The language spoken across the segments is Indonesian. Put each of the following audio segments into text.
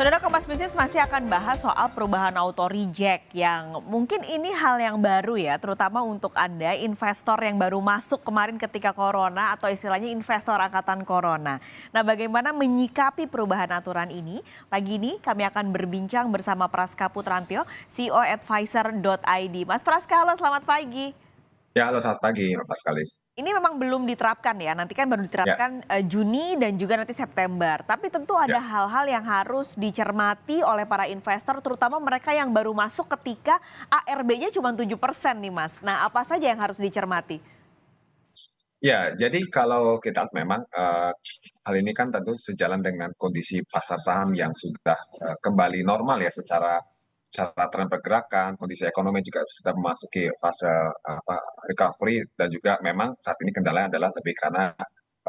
Saudara Kompas Bisnis masih akan bahas soal perubahan auto reject yang mungkin ini hal yang baru ya, terutama untuk Anda investor yang baru masuk kemarin ketika corona atau istilahnya investor angkatan corona. Nah, bagaimana menyikapi perubahan aturan ini? Pagi ini kami akan berbincang bersama Praska Putrantyo, CEO Advisor.id. Mas Praska, halo selamat pagi. Ya, halo selamat pagi, Mas Kalis. Ini memang belum diterapkan ya, nanti kan baru Ya, diterapkan Juni dan juga nanti September. Tapi tentu ada ya, hal-hal yang harus dicermati oleh para investor, terutama mereka yang baru masuk ketika ARB-nya cuma 7% nih Mas. Nah, apa saja yang harus dicermati? ya. Jadi kalau kita memang hal ini kan tentu sejalan dengan kondisi pasar saham yang sudah kembali normal ya secara tren pergerakan, kondisi ekonomi juga sudah memasuki fase recovery dan juga memang saat ini kendalanya adalah lebih karena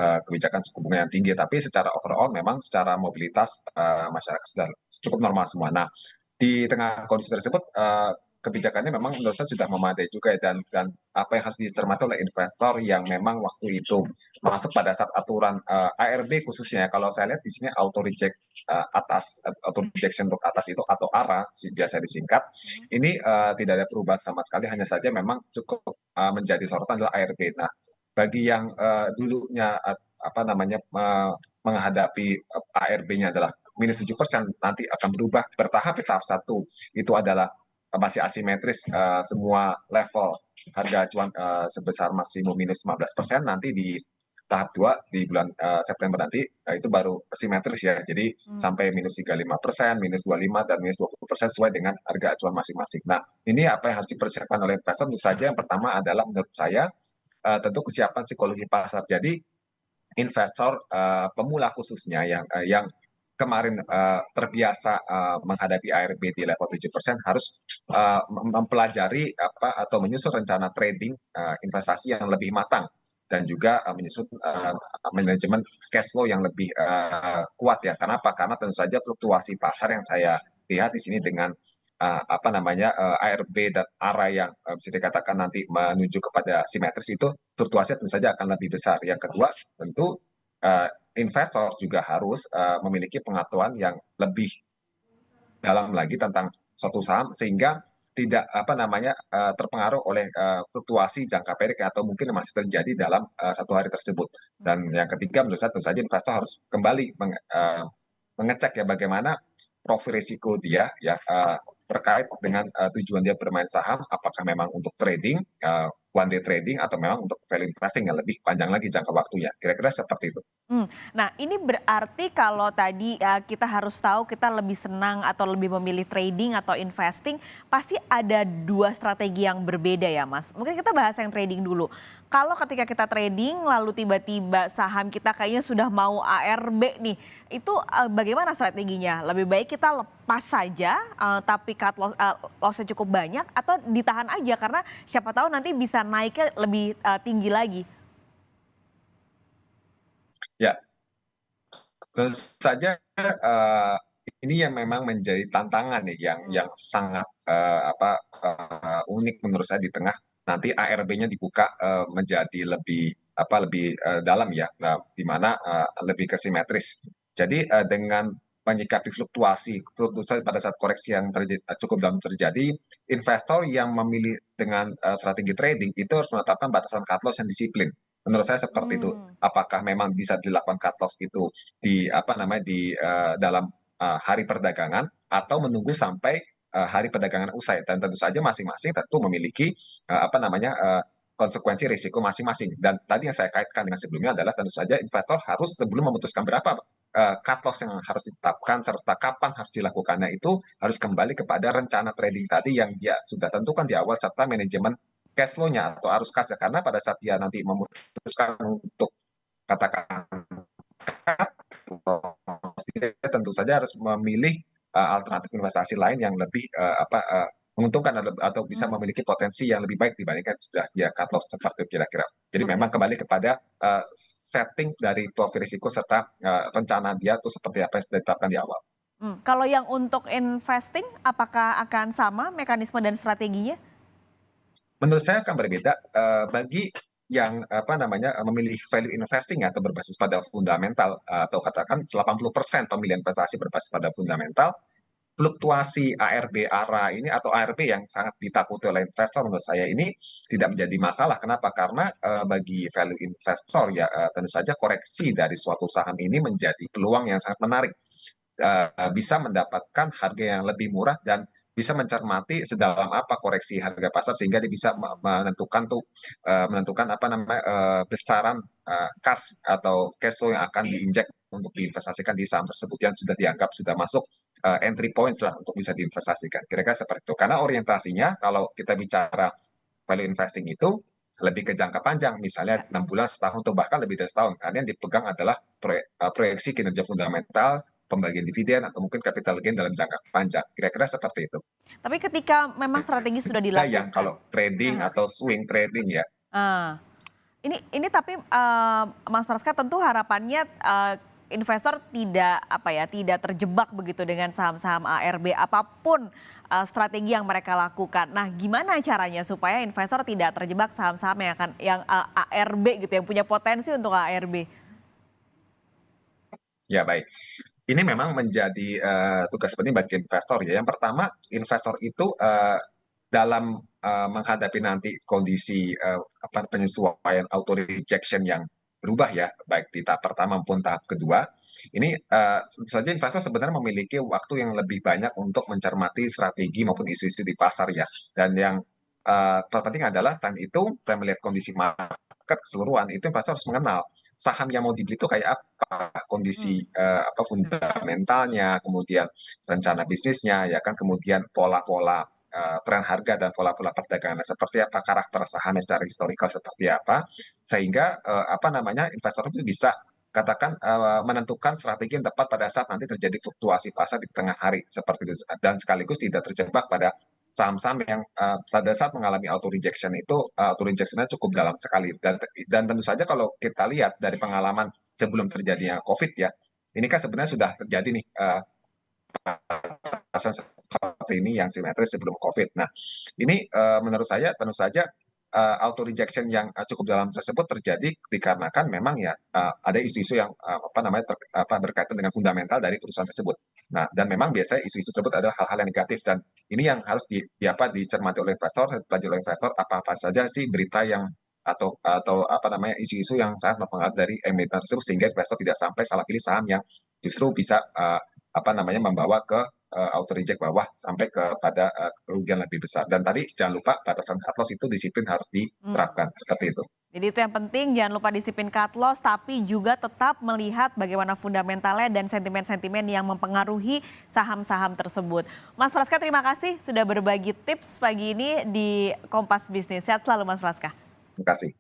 kebijakan suku bunga yang tinggi. Tapi secara overall memang secara mobilitas masyarakat sudah cukup normal semua. Nah, di tengah kondisi tersebut kebijakannya memang menurut saya sudah memadai juga ya, dan apa yang harus dicermati oleh investor yang memang waktu itu masuk pada saat aturan ARB khususnya. Kalau saya lihat di sini auto reject auto rejection untuk atas itu atau ARA biasa disingkat, ini tidak ada perubahan sama sekali, hanya saja memang cukup menjadi sorotan adalah ARB. Nah, bagi yang dulunya apa namanya menghadapi ARB-nya adalah -7%, nanti akan berubah bertahap. Tahap satu itu adalah masih asimetris, semua level harga acuan sebesar maksimum -15%. Nanti di tahap 2 di bulan September nanti itu baru simetris ya. Jadi sampai -35%, -25 dan -20% sesuai dengan harga acuan masing-masing. Nah, ini apa yang harus dipersiapkan oleh investor? Tentu saja yang pertama adalah menurut saya tentu kesiapan psikologi pasar. Jadi investor pemula khususnya yang kemarin terbiasa menghadapi ARB di level 7% harus mempelajari atau menyusun rencana trading investasi yang lebih matang dan juga menyusun manajemen cash flow yang lebih kuat ya. Kenapa? Karena tentu saja fluktuasi pasar yang saya lihat di sini dengan apa namanya ARB dan ARA yang bisa dikatakan nanti menuju kepada simetris itu fluktuasinya tentu saja akan lebih besar. Yang kedua, tentu uh, investor juga harus memiliki pengetahuan yang lebih dalam lagi tentang suatu saham sehingga tidak apa namanya terpengaruh oleh fluktuasi jangka pendek atau mungkin masih terjadi dalam satu hari tersebut. Dan yang ketiga menurut saya tentu saja investor harus kembali mengecek ya bagaimana profil risiko dia ya terkait dengan tujuan dia bermain saham, apakah memang untuk trading, one day trading atau memang untuk value investing yang lebih panjang lagi jangka waktunya. Kira-kira seperti itu. Nah, ini berarti kalau tadi kita harus tahu kita lebih senang atau lebih memilih trading atau investing, pasti ada dua strategi yang berbeda ya Mas. Mungkin kita bahas yang trading dulu. Kalau ketika kita trading lalu tiba-tiba saham kita kayaknya sudah mau ARB nih, itu bagaimana strateginya? Lebih baik kita lepas saja tapi cut loss-nya cukup banyak atau ditahan aja karena siapa tahu nanti bisa naiknya lebih tinggi lagi. Ya, tentu saja ini yang memang menjadi tantangan nih yang sangat unik menurut saya di tengah nanti ARB-nya dibuka menjadi lebih dalam ya, di mana lebih ke simetris. Jadi dengan menyikapi fluktuasi pada saat koreksi yang cukup dalam terjadi, investor yang memilih dengan strategi trading itu harus menetapkan batasan cut loss yang disiplin. Menurut saya seperti itu. Hmm. Apakah memang bisa dilakukan cut loss itu di apa namanya di dalam hari perdagangan atau menunggu sampai hari perdagangan usai, dan tentu saja masing-masing tentu memiliki konsekuensi risiko masing-masing. Dan tadi yang saya kaitkan dengan sebelumnya adalah tentu saja investor harus sebelum memutuskan berapa cut loss yang harus ditetapkan serta kapan harus dilakukannya itu harus kembali kepada rencana trading tadi yang dia sudah tentukan di awal serta manajemen cash flow-nya atau arus kas, karena pada saat dia nanti memutuskan untuk katakan tentu saja harus memilih alternatif investasi lain yang lebih menguntungkan atau bisa memiliki potensi yang lebih baik dibandingkan sudah dia cut loss seperti kira-kira. Jadi Oke. memang kembali kepada setting dari profil risiko serta rencana dia itu seperti apa yang sudah ditetapkan di awal. Kalau yang untuk investing apakah akan sama mekanisme dan strateginya? Menurut saya akan berbeda bagi yang memilih value investing atau berbasis pada fundamental atau katakan 80% pemilihan investasi berbasis pada fundamental, fluktuasi ARB ARA ini atau ARB yang sangat ditakuti oleh investor menurut saya ini tidak menjadi masalah. Kenapa? Karena bagi value investor ya tentu saja koreksi dari suatu saham ini menjadi peluang yang sangat menarik. Bisa mendapatkan harga yang lebih murah dan bisa mencermati sedalam apa koreksi harga pasar sehingga dia bisa menentukan besaran kas atau cash flow yang akan diinjek untuk diinvestasikan di saham tersebut yang sudah dianggap sudah masuk entry points lah untuk bisa diinvestasikan. Kira-kira seperti itu. Karena orientasinya kalau kita bicara value investing itu lebih ke jangka panjang, misalnya 6 bulan, setahun, atau bahkan lebih dari setahun. Karena yang dipegang adalah proyeksi kinerja fundamental, pembagian dividen, atau mungkin capital gain dalam jangka panjang. Kira-kira seperti itu. Tapi ketika memang strategi sudah Nah, yang dilakukan. kalau trading Aha. atau swing trading ya, Ah. Ini tapi Mas Praska tentu harapannya investor tidak tidak terjebak begitu dengan saham-saham ARB apapun strategi yang mereka lakukan. Nah, gimana caranya supaya investor tidak terjebak saham-saham yang ARB gitu yang punya potensi untuk ARB? ya baik. Ini memang menjadi tugas penting bagi investor ya. Yang pertama, investor itu dalam menghadapi nanti kondisi penyesuaian auto rejection yang berubah ya, baik di tahap pertama maupun tahap kedua, ini tentu saja investor sebenarnya memiliki waktu yang lebih banyak untuk mencermati strategi maupun isu-isu di pasar ya. Dan yang terpenting adalah time itu, saya melihat kondisi market keseluruhan, itu investor harus mengenal saham yang mau dibeli itu kayak apa, kondisi fundamentalnya, kemudian rencana bisnisnya, ya kan, kemudian pola-pola tren harga dan pola-pola perdagangan seperti apa, karakter sahamnya secara historikal seperti apa, sehingga investor itu bisa katakan menentukan strategi yang tepat pada saat nanti terjadi fluktuasi pasar di tengah hari seperti itu, dan sekaligus tidak terjebak pada saham-saham yang pada saat mengalami auto rejection itu auto rejectionnya cukup dalam sekali, dan tentu saja kalau kita lihat dari pengalaman sebelum terjadinya COVID ya, ini kan sebenarnya sudah terjadi nih seperti ini yang simetris sebelum COVID. Nah, ini menurut saya tentu saja auto rejection yang cukup dalam tersebut terjadi dikarenakan memang ya ada isu-isu yang berkaitan dengan fundamental dari perusahaan tersebut. Nah, dan memang biasanya isu-isu tersebut ada hal-hal yang negatif, dan ini yang harus dicermati oleh investor, dipelajari oleh investor apa-apa saja sih berita yang atau isu-isu yang sangat mempengaruhi dari emiten tersebut sehingga investor tidak sampai salah pilih saham yang justru bisa membawa ke auto reject bawah sampai kepada kerugian lebih besar. Dan tadi jangan lupa batasan cut loss itu disiplin harus diterapkan seperti itu. Jadi itu yang penting, jangan lupa disiplin cut loss, tapi juga tetap melihat bagaimana fundamentalnya dan sentimen-sentimen yang mempengaruhi saham-saham tersebut. Mas Praska, terima kasih sudah berbagi tips pagi ini di Kompas Bisnis. Sehat selalu Mas Praska. Terima kasih.